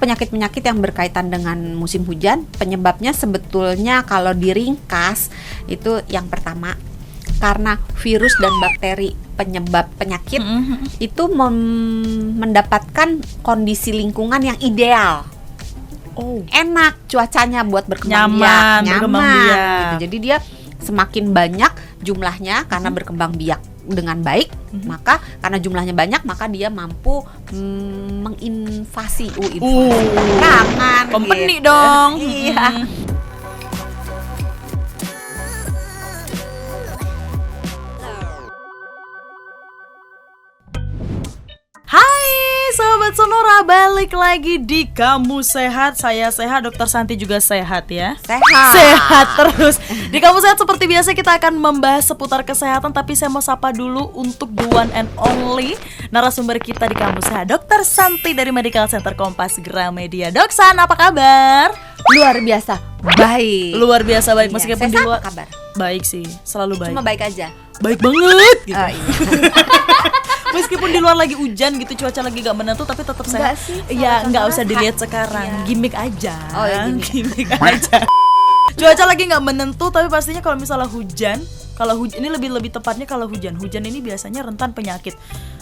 penyakit-penyakit yang berkaitan dengan musim hujan. Penyebabnya sebetulnya kalau diringkas itu yang pertama karena virus dan bakteri penyebab penyakit itu mendapatkan kondisi lingkungan yang ideal. Enak cuacanya buat berkembang biak, nyaman gitu. Jadi dia semakin banyak jumlahnya karena berkembang biak dengan baik, maka karena jumlahnya banyak maka dia mampu menginvasi tangan company gitu. dong. Iya. Hai Sobat Sonora, balik lagi di Kamu Sehat. Saya sehat, Dokter Santi juga sehat ya. Sehat terus. Di Kamu Sehat seperti biasa kita akan membahas seputar kesehatan. Tapi saya mau sapa dulu untuk the one and only narasumber kita di Kamu Sehat, Dokter Santi dari Medical Center Kompas Gramedia. Dok San, apa kabar? Luar biasa baik. Luar biasa baik, Iya, meskipun di Sesa, luar apa kabar? baik sih, selalu baik. Cuma baik aja. Baik banget gitu. Oh, iya. Meskipun di luar lagi hujan gitu, cuaca lagi gak menentu, tapi tetap sehat. Iya, nggak usah dilihat sekarang, iya. Gimik aja. Oh, iya, Gimik aja. Cuaca lagi nggak menentu, tapi pastinya kalau misalnya hujan, ini lebih tepatnya kalau hujan ini biasanya rentan penyakit.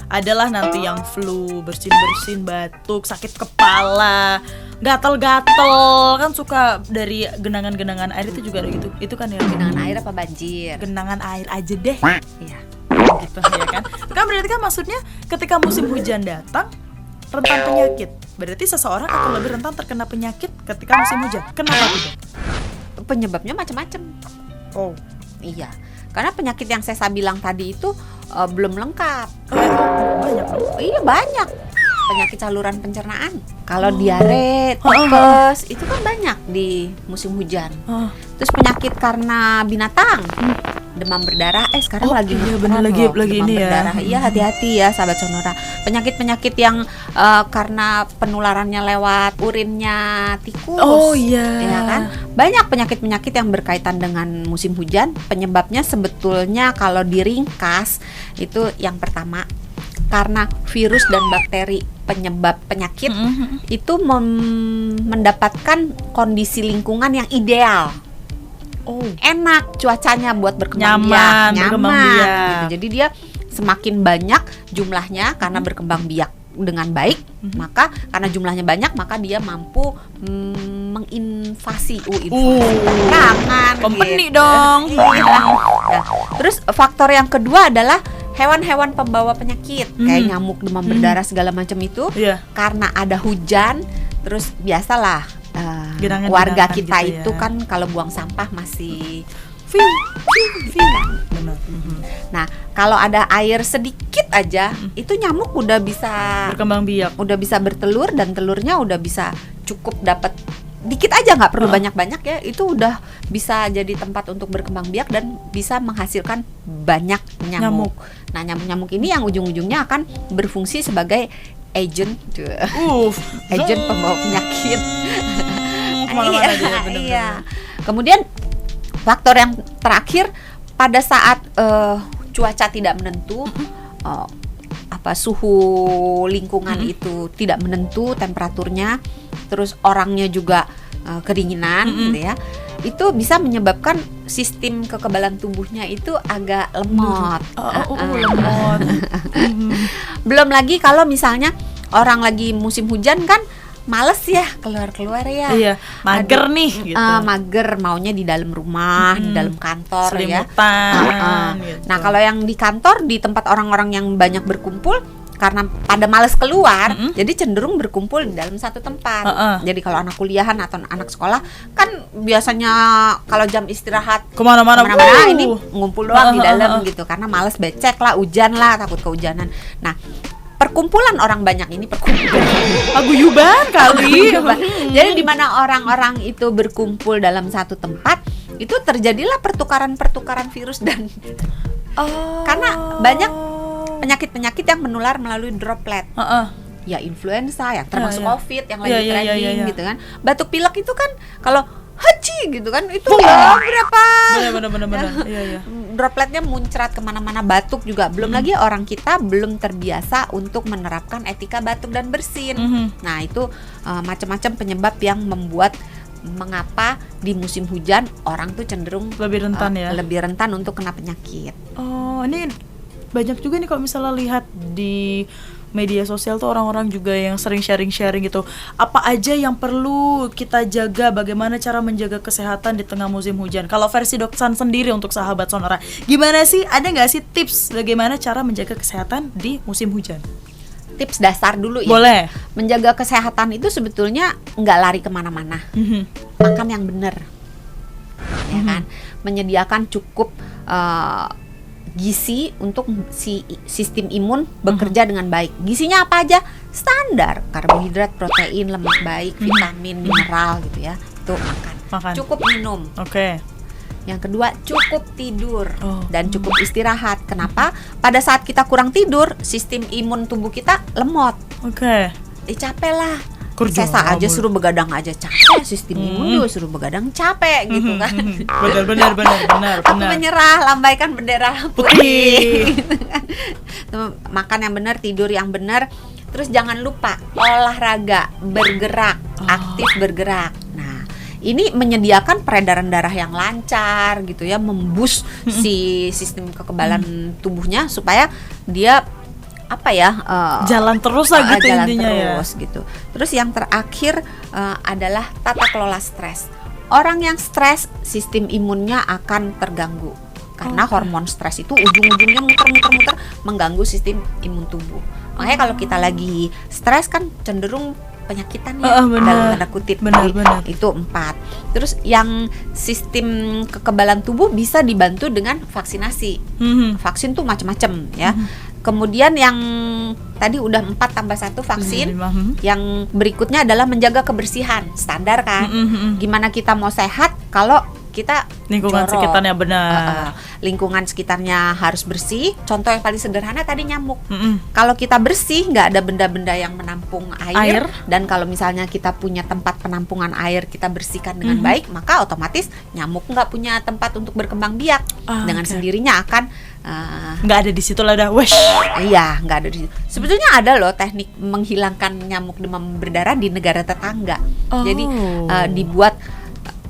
Adalah nanti yang flu, bersin-bersin, batuk, sakit kepala, gatal-gatal, kan suka dari genangan-genangan air itu juga ada gitu. Itu kan ya. Genangan air apa banjir? Genangan air aja deh. Iya. Gitu ya kan. Kan berarti kan maksudnya ketika musim hujan datang rentan penyakit. Berarti seseorang akan lebih rentan terkena penyakit ketika musim hujan. Kenapa tidak? Penyebabnya macam-macam. Oh, Iya. Karena penyakit yang saya bilang tadi itu belum lengkap. banyak. Iya banyak. Penyakit saluran pencernaan. Kalau diare, tipes, itu kan banyak di musim hujan. Terus penyakit karena binatang, demam berdarah. Sekarang lagi iya, ngetren bener, loh, lagi demam ini ya. berdarah. Iya, hati-hati ya sahabat Sonora. Penyakit-penyakit yang karena penularannya lewat urinnya tikus. Oh iya. Ya kan? Banyak penyakit-penyakit yang berkaitan dengan musim hujan. Penyebabnya sebetulnya kalau diringkas itu yang pertama karena virus dan bakteri penyebab penyakit itu mendapatkan kondisi lingkungan yang ideal. Enak cuacanya buat berkembang biak, berkembang biak. gitu. Jadi dia semakin banyak jumlahnya karena berkembang biak dengan baik, maka karena jumlahnya banyak maka dia mampu menginvasi tangan company gitu. dong. Iya. Nah, terus faktor yang kedua adalah hewan-hewan pembawa penyakit kayak nyamuk, demam berdarah segala macam itu. Iya. Karena ada hujan, terus biasalah Genangan-genangan warga kita gitu ya. itu kan kalau buang sampah masih Benar. Nah, kalau ada air sedikit aja, itu nyamuk udah bisa Berkembang biak. udah bisa bertelur dan telurnya udah bisa cukup dapat dikit aja, nggak perlu banyak-banyak ya, itu udah bisa jadi tempat untuk berkembang biak dan bisa menghasilkan banyak nyamuk. Nah, nyamuk-nyamuk ini yang ujung-ujungnya akan berfungsi sebagai agent pembawa penyakit. Kemana-mana dia, bener-bener. Iya. Kemudian faktor yang terakhir pada saat cuaca tidak menentu, suhu lingkungan itu tidak menentu temperaturnya, terus orangnya juga kedinginan gitu ya. Itu bisa menyebabkan sistem kekebalan tubuhnya itu agak lemot. Lemot. Belum lagi kalau misalnya orang lagi musim hujan kan males ya keluar-keluar ya. Iya, mager nih gitu. Mager, maunya di dalam rumah, di dalam kantor selimutan, ya. gitu. Nah, kalau yang di kantor, di tempat orang-orang yang banyak berkumpul, karena pada males keluar, jadi cenderung berkumpul di dalam satu tempat. Jadi kalau anak kuliahan atau anak sekolah kan biasanya kalau jam istirahat kemana-mana ini ngumpul doang di dalam gitu, karena males becek lah, hujan lah, takut kehujanan. Nah, perkumpulan orang banyak ini paguyuban kali. Jadi di mana orang-orang itu berkumpul dalam satu tempat, itu terjadilah pertukaran virus dan karena banyak penyakit-penyakit yang menular melalui droplet. Ya influenza ya, termasuk COVID yang lagi trending gitu kan. Batuk pilek itu kan kalau haji gitu kan itu berapa benar. Iya. dropletnya muncrat kemana-mana, batuk juga. Belum lagi orang kita belum terbiasa untuk menerapkan etika batuk dan bersin. Nah itu macam-macam penyebab yang membuat mengapa di musim hujan orang tuh cenderung lebih rentan lebih rentan untuk kena penyakit. Oh, ini banyak juga nih kalau misalnya lihat di media sosial tuh orang-orang juga yang sering sharing gitu. Apa aja yang perlu kita jaga, bagaimana cara menjaga kesehatan di tengah musim hujan? Kalau versi Dok San sendiri untuk sahabat Sonora, gimana sih? Ada nggak sih tips bagaimana cara menjaga kesehatan di musim hujan? Tips dasar dulu ya. Boleh. Menjaga kesehatan itu sebetulnya nggak lari kemana-mana. Makan yang benar, ya kan. Menyediakan cukup gizi untuk si sistem imun bekerja dengan baik. Gizinya apa aja? Standar, karbohidrat, protein, lemak baik, vitamin, mineral gitu ya. Itu makan. Cukup minum. Oke. Yang kedua, cukup tidur dan cukup istirahat. Kenapa? Pada saat kita kurang tidur, sistem imun tubuh kita lemot. Oke. Capek lah. Sesa aja suruh begadang aja capek, sistem imun juga suruh begadang capek gitu kan. Benar. Aku menyerah, lambaikan bendera putih. Gitu kan. Makan yang benar, tidur yang benar. Terus jangan lupa olahraga, bergerak, aktif bergerak. Ini menyediakan peredaran darah yang lancar gitu ya, memboost si sistem kekebalan tubuhnya supaya dia jalan terus lah gitu intinya terus, gitu. Terus yang terakhir adalah tata kelola stres. Orang yang stres, sistem imunnya akan terganggu karena hormon stres itu ujung-ujungnya muter-muter mengganggu sistem imun tubuh. Makanya kalau kita lagi stres kan cenderung penyakitan ya, dalam tanda kutip. Benar. Itu 4. Terus yang sistem kekebalan tubuh bisa dibantu dengan vaksinasi. Vaksin tuh macam-macam ya. Kemudian yang tadi udah 4 tambah 1 vaksin. Yang berikutnya adalah menjaga kebersihan. Standar kan. Gimana kita mau sehat kalau kita lingkungan sekitarnya benar. Lingkungan sekitarnya harus bersih. Contoh yang paling sederhana tadi nyamuk. Kalau kita bersih, nggak ada benda-benda yang menampung air. Dan kalau misalnya kita punya tempat penampungan air, kita bersihkan dengan baik, maka otomatis nyamuk nggak punya tempat untuk berkembang biak. Dengan sendirinya akan nggak ada di situ lah dah. Iya, nggak ada di situ. Sebetulnya ada loh teknik menghilangkan nyamuk demam berdarah di negara tetangga. Jadi dibuat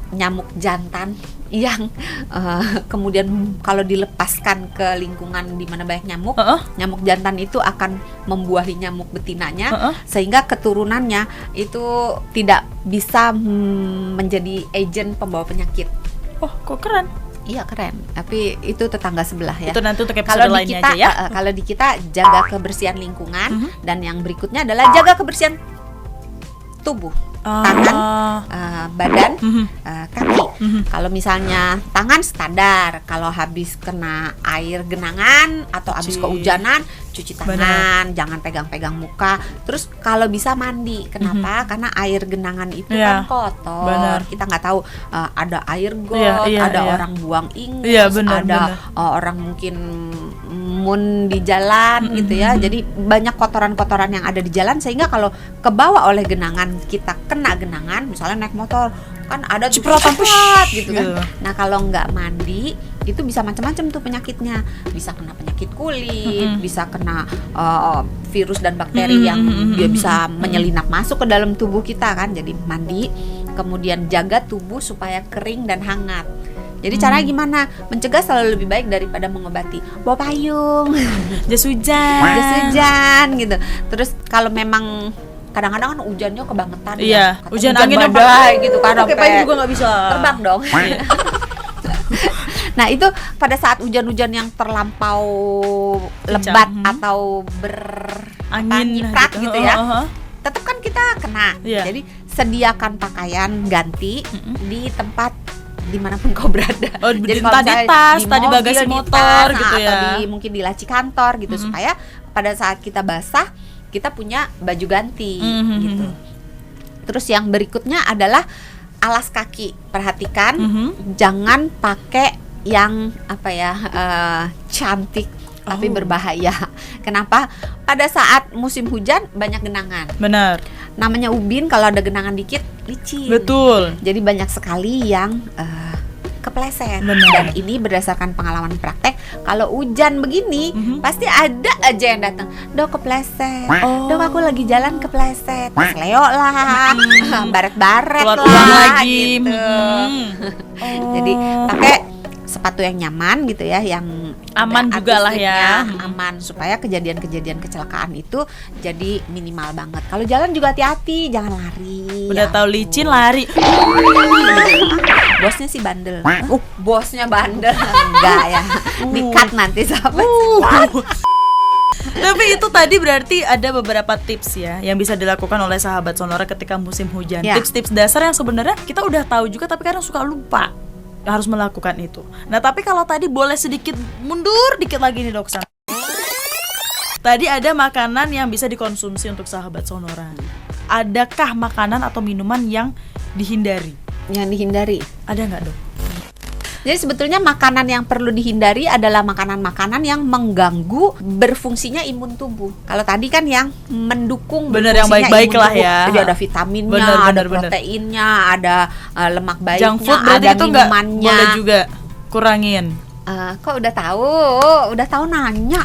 nyamuk jantan yang kemudian kalau dilepaskan ke lingkungan di mana banyak nyamuk, nyamuk jantan itu akan membuahi nyamuk betinanya, sehingga keturunannya itu tidak bisa menjadi agen pembawa penyakit. Oh, kok keren? Iya keren, tapi itu tetangga sebelah ya. Itu nanti untuk episode lainnya aja ya. Kalau di kita jaga kebersihan lingkungan, dan yang berikutnya adalah jaga kebersihan tubuh. Tangan, badan, kaki. Kalau misalnya tangan standar, kalau habis kena air genangan atau habis kehujanan, cuci tangan, jangan pegang-pegang muka. Terus kalau bisa mandi. Kenapa? Karena air genangan itu kan kotor. Kita nggak tahu ada air got, ada orang buang ingus, ada orang mungkin di jalan gitu ya. Jadi banyak kotoran-kotoran yang ada di jalan, sehingga kalau kebawa oleh genangan, kita kena genangan, misalnya naik motor kan ada cipratan gitu kan. Nah kalau nggak mandi itu bisa macam-macam tuh penyakitnya. Bisa kena penyakit kulit, bisa kena virus dan bakteri yang dia bisa menyelinap masuk ke dalam tubuh kita kan. Jadi mandi, kemudian jaga tubuh supaya kering dan hangat. Jadi caranya gimana? Mencegah selalu lebih baik daripada mengobati. Bawa payung, jas hujan gitu. Terus kalau memang kadang-kadang kan hujannya kebangetan, hujan angin badai gitu kan, pakai payung juga nggak bisa terbang dong. Nah itu pada saat hujan-hujan yang terlampau lebat atau nyiprat gitu ya, tetap kan kita kena. Jadi sediakan pakaian ganti di tempat dimanapun kau berada. Jadi kalau di tas, di bagasi motor gitu ya, atau mungkin di laci kantor gitu, supaya pada saat kita basah kita punya baju ganti gitu. Terus yang berikutnya adalah alas kaki. Perhatikan, jangan pakai yang cantik tapi berbahaya. Kenapa? Pada saat musim hujan banyak genangan. Benar. Namanya ubin, kalau ada genangan dikit licin. Betul. Jadi banyak sekali yang kepleset. Benar. Dan ini berdasarkan pengalaman praktek, kalau hujan begini pasti ada aja yang datang, "Dok, kepleset. Dok, aku lagi jalan kepleset." Leo lah, baret-baret Keluar lah uang lagi. gitu. Jadi pakai sepatu yang nyaman gitu ya, yang Aman ada juga lah ya. artistiknya, aman, supaya kejadian-kejadian kecelakaan itu jadi minimal banget. Kalau jalan juga hati-hati, jangan lari. Udah tahu licin lari. Bosnya sih bandel. Bosnya bandel. Enggak ya. Di-cut nanti sahabat. Tapi itu tadi berarti ada beberapa tips ya yang bisa dilakukan oleh sahabat Sonora ketika musim hujan. Ya. Tips-tips dasar yang sebenarnya kita udah tahu juga tapi kadang suka lupa harus melakukan itu. Nah, tapi kalau tadi boleh sedikit mundur dikit lagi nih, Dok San. Tadi ada makanan yang bisa dikonsumsi untuk sahabat Sonora. Adakah makanan atau minuman yang dihindari? Yang dihindari. Ada nggak, Dok? Jadi sebetulnya makanan yang perlu dihindari adalah makanan-makanan yang mengganggu berfungsinya imun tubuh. Kalau tadi kan yang mendukung Bener, yang berfungsinya baik-baik imun lah tubuh. ya. Jadi ada vitaminnya, Bener, ada bener. proteinnya, ada lemak baiknya, Junk food berarti ada itu nggak minumannya. boleh juga kurangin. Kok udah tahu nanya.